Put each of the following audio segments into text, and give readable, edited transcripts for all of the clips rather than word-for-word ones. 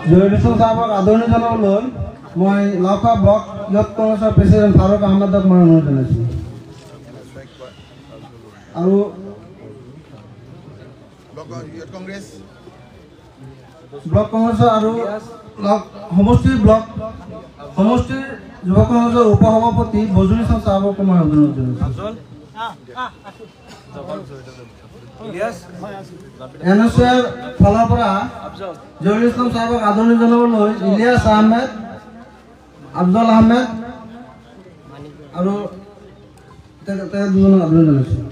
জহিৰুল সাহেবক আদৰণি জনাবলৈ মই লাউখোৱা ব্লক ইয়ুথ কংগ্ৰেছৰ প্ৰেচিডেণ্ট ফাৰুক আহমেদক মই অনুৰোধ জনাইছোঁ। আৰু ব্লক কংগ্ৰেছৰ আৰু সমষ্টিৰ যুৱ কংগ্ৰেছৰ উপসভাপতি বজৰুল ইছলাম সাহেবকো মই অনুৰোধ জনাইছোঁ। এনএছএৰ ফালৰ পৰা জহিৰুল ইছলাম সাহেবক আদৰণি জনাবলৈ ইলিয়াছ আহমেদ, আফজল আহমেদ আৰু দুজনক আদৰণি জনাইছোঁ।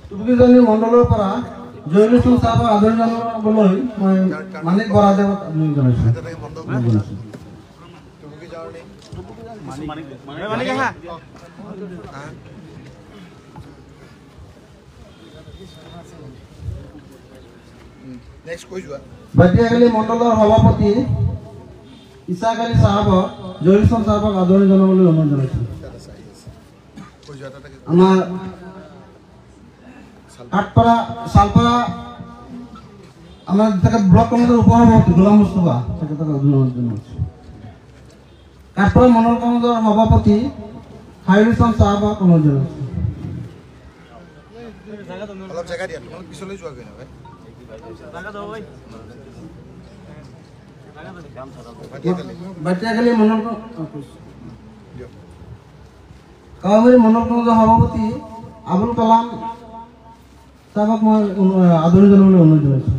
টুকুকিজানি মণ্ডলৰ পৰা জহিৰুল ইছলাম সাহেবক আদৰণি জনাবলৈ মই মানিক বৰাদেৱক আদৰণি জনাইছোঁ। বাটিয়াখালী মণ্ডলৰ সভাপতি ইছাক আলী সাহেবক জহিৰুল ইছলাম সাহেবক আদৰণি জনাবলৈ অনুৰোধ জনাইছোঁ। আমাৰ শালপাৰা আমাৰ ব্লক কংগ্ৰেছৰ উপসভাপতি গোলাম মুস্তফা তেখেতক অনুৰোধ জনাইছোঁ। কাঠপাৰা মণ্ডল কংগ্ৰেছৰ সভাপতি খায়ৰুল ইছলাম সাহেবক অনুৰোধ জনাইছোঁ। বাটিয়াখালী মণ্ডল কাৱামাৰী মণ্ডল কংগ্ৰেছৰ সভাপতি আবুল কালাম সাহেবক মই আদৰণি জনাবলৈ অনুৰোধ জনাইছোঁ।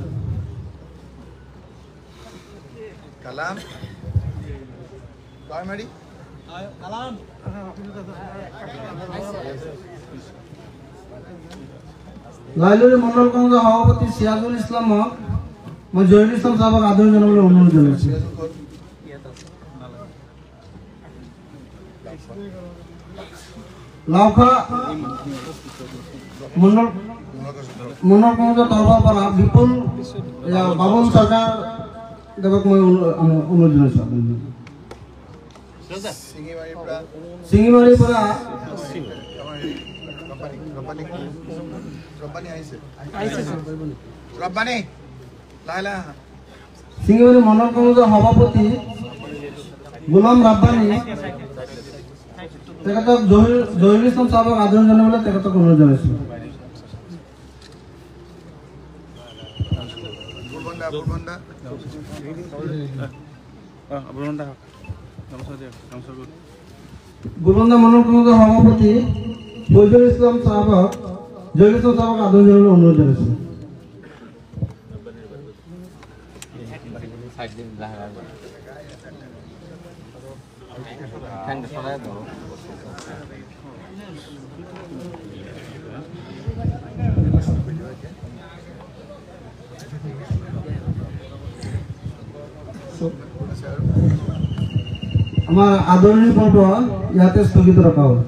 লাইলুৰি মণ্ডল কংগ্ৰেছৰ সভাপতি চিৰাজুল ইছলামক মই জহিৰুল ইছলাম সাহেবক আদৰণি জনাবলৈ অনুৰোধ জনাইছোঁ। লাউখোৱা মণ্ডল কংগ্ৰেছৰ তৰফৰ পৰা বিপুল বাবুল চৰকাৰ দেৱক মই অনুৰোধ জনাইছোঁ। শিঙিমাৰীৰ পৰা শিঙিমাৰী মণ্ডল কংগ্ৰেছৰ সভাপতি গোলাম ৰাব্বানী তেখেতক জহিৰুল ইছলাম সাহেবক আদৰণি জনাবলৈ তেখেতক অনুৰোধ জনাইছোঁ। গোলবন্দা মণ্ডল কংগ্ৰেছৰ সভাপতি ফৈজুল ইছলাম সাহেবক জহিৰুল ইছলাম সাহেবক আদৰণি জনাবলৈ অনুৰোধ জনাইছোঁ। আমাৰ আদৰণি পৰ্ব ইয়াতে স্থগিত ৰখা হ'ল।